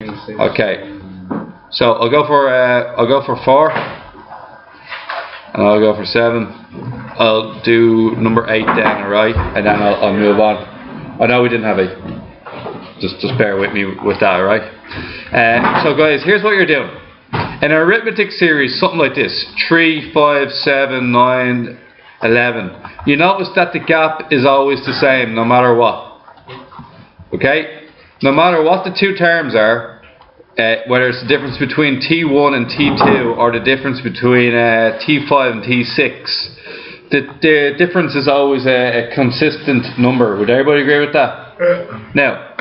Okay, so I'll go for 4, and I'll go for 7. I'll do number 8 then, alright, and then I'll move on. I know we didn't have 8. Just bear with me with that, alright? So guys, here's what you're doing. In an arithmetic series, something like this, 3, 5, 7, 9, 11. You notice that the gap is always the same, no matter what. Okay? No matter what the two terms are, whether it's the difference between T1 and T2 or the difference between T5 and T6, the difference is always a consistent number. Would everybody agree with that? Now,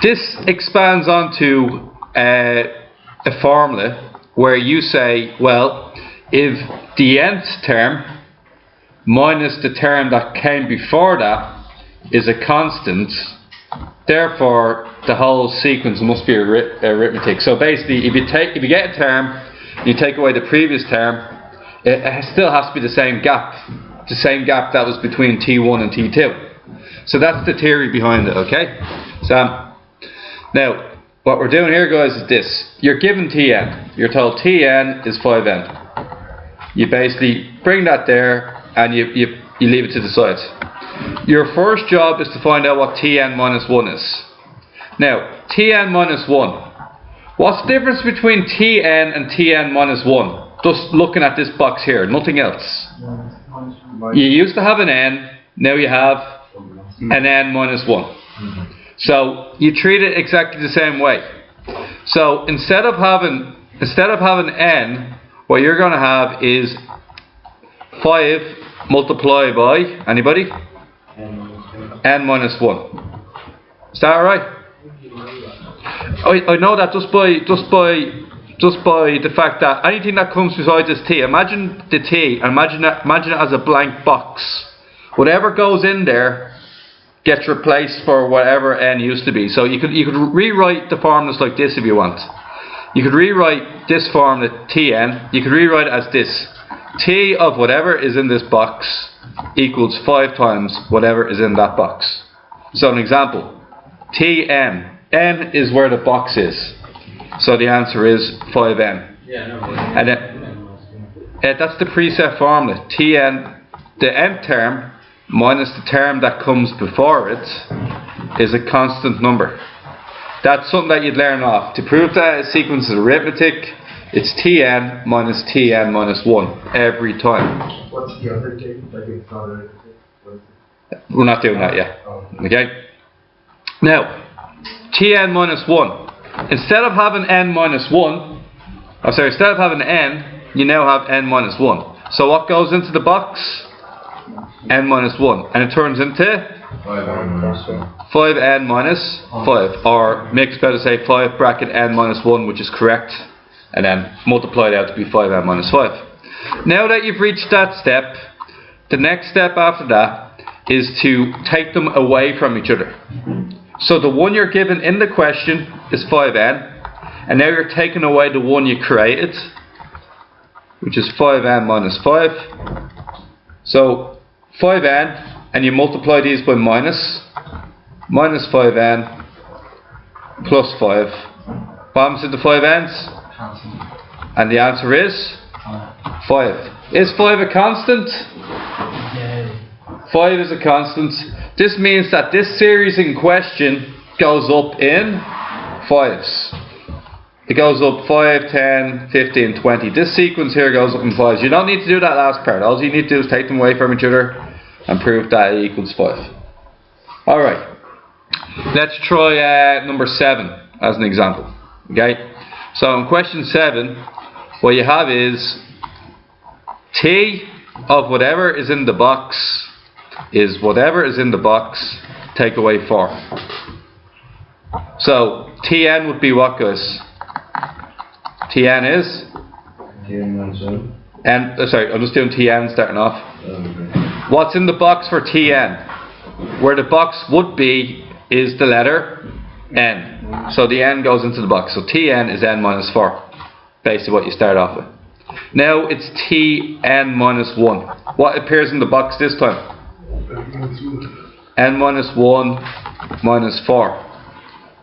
this expands onto a formula where you say, well, if the nth term minus the term that came before that is a constant, therefore the whole sequence must be arithmetic. So basically, if you get a term, you take away the previous term, it still has to be the same gap that was between T1 and T2. So that's the theory behind it, okay? So now what we're doing here, guys, is this. You're given Tn. You're told Tn is 5n. You basically bring that there and you leave it to the side. Your first job is to find out what Tn minus 1 is. Now, Tn minus 1. What's the difference between Tn and Tn minus 1? Just looking at this box here, nothing else. You used to have an n, now you have an n minus 1. So you treat it exactly the same way. So instead of having n, what you're going to have is 5 multiplied by, anybody? N minus 1. Is that alright? I know that just by the fact that anything that comes besides this t, imagine the t, imagine it as a blank box. Whatever goes in there gets replaced for whatever n used to be. So you could rewrite the formulas like this if you want. You could rewrite this formula Tn, you could rewrite it as this. T of whatever is in this box equals 5 times whatever is in that box. So an example, Tn, n is where the box is. So the answer is 5n. And that's the preset formula. Tn, the nth term minus the term that comes before it is a constant number. That's something that you'd learn off. To prove that a sequence is arithmetic, it's Tn minus 1 every time. What's the other thing? Like it's not arithmetic? We're not doing that yet. Okay? Now, Tn minus 1. Instead of having n minus 1, instead of having n, you now have n minus 1. So what goes into the box? N minus 1. And it turns into 5n minus 5. Or make it better say 5 bracket n minus 1, which is correct. And then multiply it out to be 5n minus 5. Now that you've reached that step, the next step after that is to take them away from each other. So the one you're given in the question is 5n, and now you're taking away the one you created, which is 5n minus 5. So 5n, and you multiply these by minus 5n plus 5. What happens to the 5n's? And the answer is 5. Is 5 a constant? 5 is a constant. This means that this series in question goes up in 5s. It goes up 5, 10, 15, 20. This sequence here goes up in 5s. You don't need to do that last part. All you need to do is take them away from each other and prove that it equals 5. Alright. Let's try number 7 as an example. Okay? So in question 7, what you have is T of whatever is in the box is whatever is in the box, take away 4. So Tn would be what, guys? Tn is? Sorry, I'm just doing Tn starting off. What's in the box for Tn? Where the box would be is the letter n. So the n goes into the box. So Tn is n minus 4. Basically what you start off with. Now it's Tn minus 1. What appears in the box this time? N minus 1 minus 4.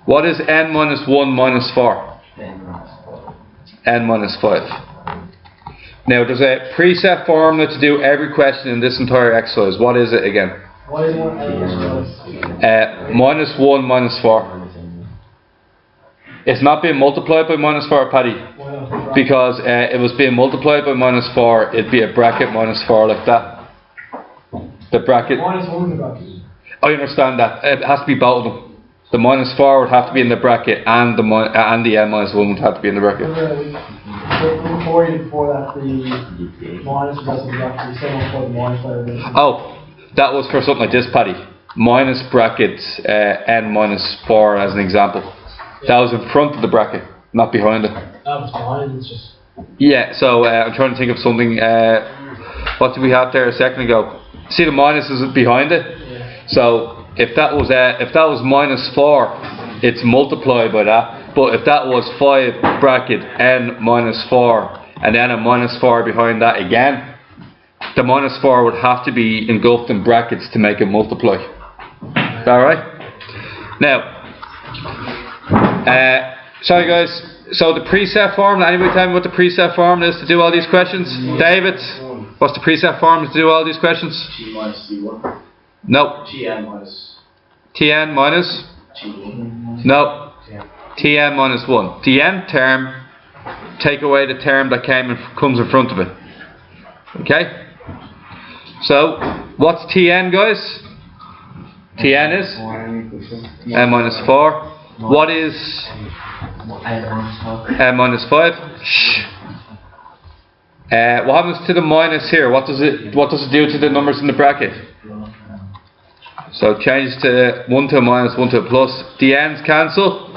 What is n minus 1 minus 4? N minus 5. Now there's a preset formula to do every question in this entire exercise. What is it again? What is one Minus 1 minus 4. It's not being multiplied by minus 4, Paddy. Because it was being multiplied by minus 4, it'd be a bracket minus 4 like that. The bracket. Minus 1 in the bracket. I understand that. It has to be both of them. The minus 4 would have to be in the bracket, and the n minus 1 would have to be in the bracket. Before that, the minus was in the bracket. You said for the minus 5. Oh, that was for something like this, Paddy. Minus bracket n minus 4 as an example. That was in front of the bracket, not behind it. That was behind. It's just. Yeah. So I'm trying to think of something. What did we have there a second ago? See, the minus is behind it. Yeah. So if that was minus 4, it's multiplied by that. But if that was 5 bracket n minus 4 and then a minus 4 behind that again, the minus 4 would have to be engulfed in brackets to make it multiply. Is that right? Now, sorry guys. So the preset formula. Anybody tell me what the preset formula is to do all these questions? David, what's the preset formula to do all these questions? T minus T1. No. Tn minus. Tn minus? T1. No. Tn minus 1. The nth term, take away the term that comes in front of it. Okay? So, what's Tn, guys? Tn is? n minus 4. What is n minus 5? Shh. What happens to the minus here? What does it do to the numbers in the bracket? So change to 1 to a minus, 1 to a plus. The n's cancel.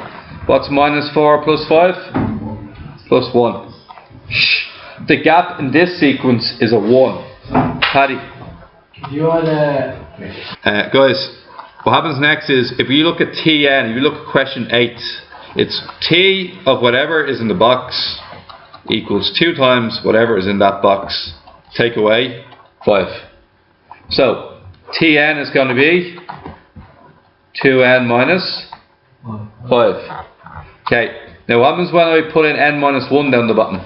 What's minus 4 plus 5? Plus 1. Shh. The gap in this sequence is a 1. Paddy. You want guys, what happens next is, if you look at Tn, if you look at question 8, it's T of whatever is in the box equals 2 times whatever is in that box. Take away 5. So, Tn is going to be 2n minus 5. Okay, now what happens when I put in n minus 1 down the bottom?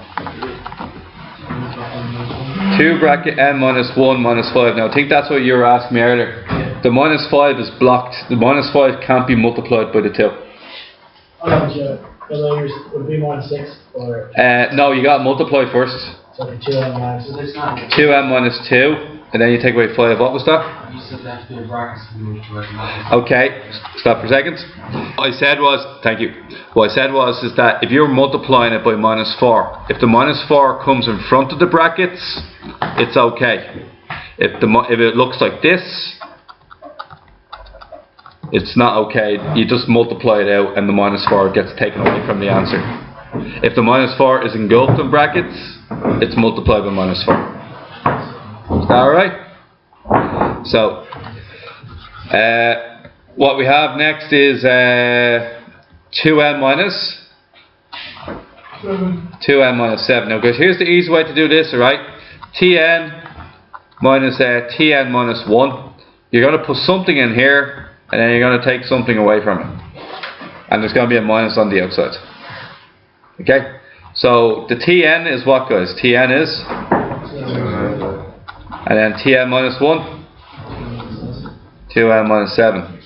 2 bracket n minus 1 minus 5. Now I think that's what you were asking me earlier. The minus 5 is blocked. The minus 5 can't be multiplied by the 2. Would it be minus 6? Or no, you got to multiply first. So 2n minus. So that's not 2n minus 2, and then you take away 5. What was that? You said that to the brackets. Okay, stop for a second. What I said was, thank you. What I said was is that if you're multiplying it by minus 4, if the minus 4 comes in front of the brackets, it's okay. If it looks like this, it's not okay. You just multiply it out and the minus 4 gets taken away from the answer. If the minus 4 is engulfed in brackets, it's multiplied by minus 4. Is that alright? So, what we have next is 2n minus 7. Now guys, here's the easy way to do this, alright? Tn minus Tn minus 1. You're going to put something in here, and then you're going to take something away from it. And there's going to be a minus on the outside. Okay? So the Tn is what, guys? Tn is? And then Tn minus 1? 2n minus 7.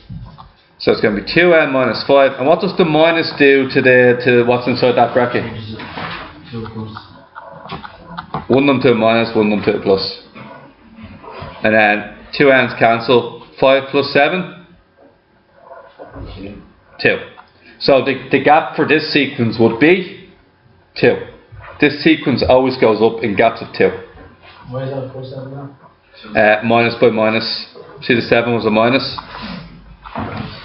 So it's going to be 2n minus 5. And what does the minus do to what's inside that bracket? 1 of them to a minus, 1 of them to a plus. And then 2n's cancel. 5 plus 7? 2. So the gap for this sequence would be 2. This sequence always goes up in gaps of 2. Why is that plus 7 now? Minus by minus. See, the 7 was a minus,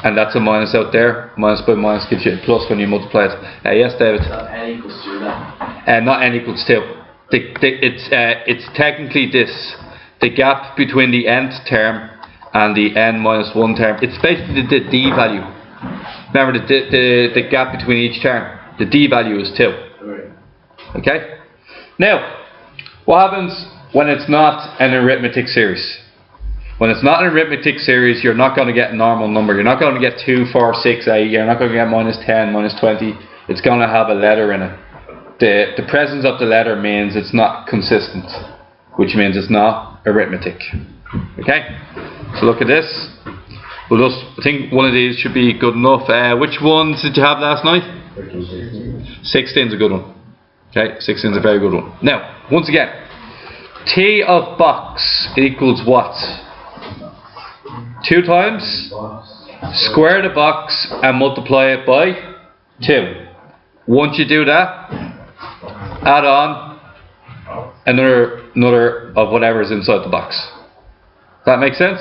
and that's a minus out there. Minus by minus gives you a plus when you multiply it. Yes, David? N equals 2 then? Not n equals 2. It's technically this. The gap between the nth term and the n minus 1 term. It's basically the d value. Remember the gap between each term. The d value is 2. Okay? Now, what happens when it's not an arithmetic series? When it's not an arithmetic series, you're not going to get a normal number. You're not going to get 2, 4, 6, 8. You're not going to get minus 10, minus 20. It's going to have a letter in it. The presence of the letter means it's not consistent, which means it's not arithmetic. Okay? So look at this. We'll just, I think one of these should be good enough. Which ones did you have last night? 16 is a good one. Okay, 16 is a very good one. Now, once again, T of box equals what? 2 times square the box and multiply it by 2. Once you do that, add on another of whatever is inside the box. Does that make sense?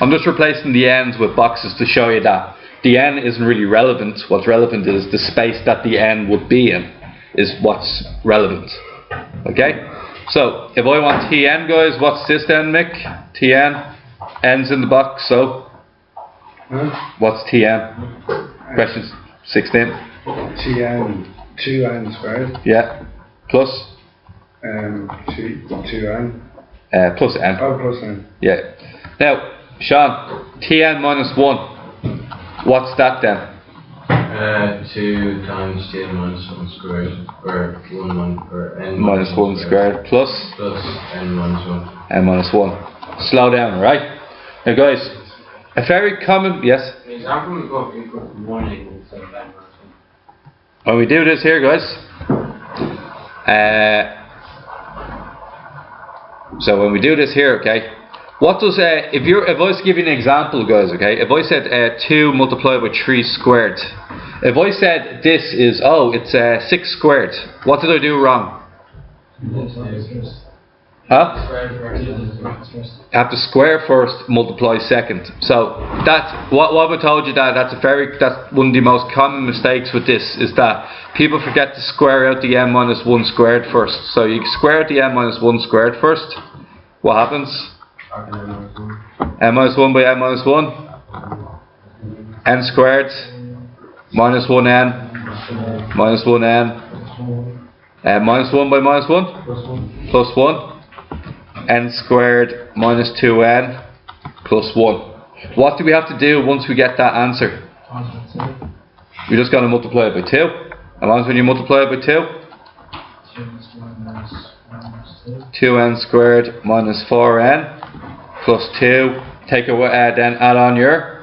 I'm just replacing the n's with boxes to show you that the n isn't really relevant. What's relevant is the space that the n would be in is what's relevant. Okay? So, if I want Tn, guys, what's this then, Mick? Tn, n's in the box, so what's Tn? Questions? 16? Tn, 2n squared. Yeah. Plus? 2n. Plus n. Oh, plus n. Yeah. Now, Sean, Tn minus 1. What's that then? 2 times Tn minus 1 squared, or 1 minus 1 squared plus n minus 1. N minus 1. Slow down, right? Now guys, a very common, yes? An example we got equal to 1 equals 7 minus 1. When we do this here, guys, so when we do this here, okay, what does, if I was to give you an example, guys, okay, if I said 2 multiplied by 3 squared, if I said this is, it's 6 squared, what did I do wrong? Huh? You have to square first, multiply second. So that's what I told you, that's one of the most common mistakes with this, is that people forget to square out the n minus 1 squared first. So you square out the n minus 1 squared first. What happens? N minus 1 by n minus 1. N squared minus 1n minus 1n. Minus 1 by minus 1 plus 1. N squared minus 2n plus 1. What do we have to do once we get that answer? We're just going to multiply it by 2. And when you multiply it by 2, 2n squared minus 4n plus 2. Take away, then add on your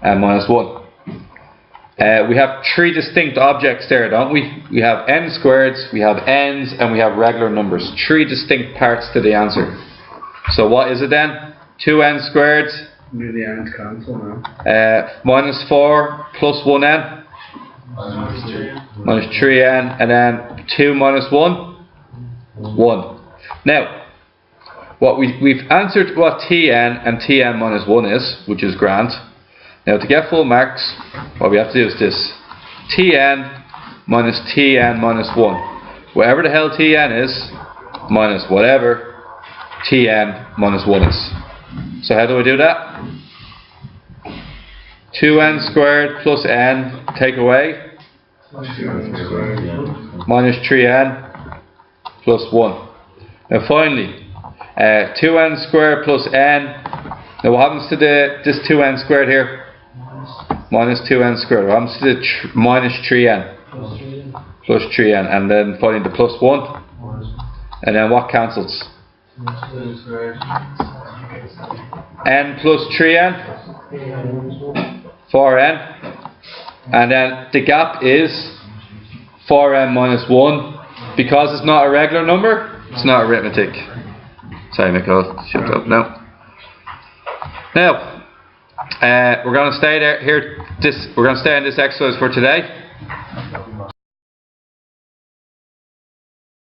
n minus 1. We have 3 distinct objects there, don't we? We have n squareds, we have n's, and we have regular numbers. 3 distinct parts to the answer. So what is it then? 2n squared. Do the n's cancel now. Minus 4 plus 1n. Minus 3n. And then 2 minus 1. 1. Now, we've answered what Tn and Tn minus 1 is, which is grand. Now to get full marks, what we have to do is this. Tn minus Tn minus 1. Whatever the hell Tn is, minus whatever Tn minus 1 is. So how do I do that? 2n squared plus n, take away. 2n squared. Minus 3n plus 1. Now finally, 2n squared plus n. Now what happens to this 2n squared here? Minus 2n squared. What happens to the minus 3n? Plus 3n. And then finally the plus 1. And then what cancels? N plus 3n. 4n. And then the gap is 4n minus 1. Because it's not a regular number, it's not arithmetic. Sorry, Mick, I'll shift up now. Now, we're going to stay there. We're going to stay in this exercise for today.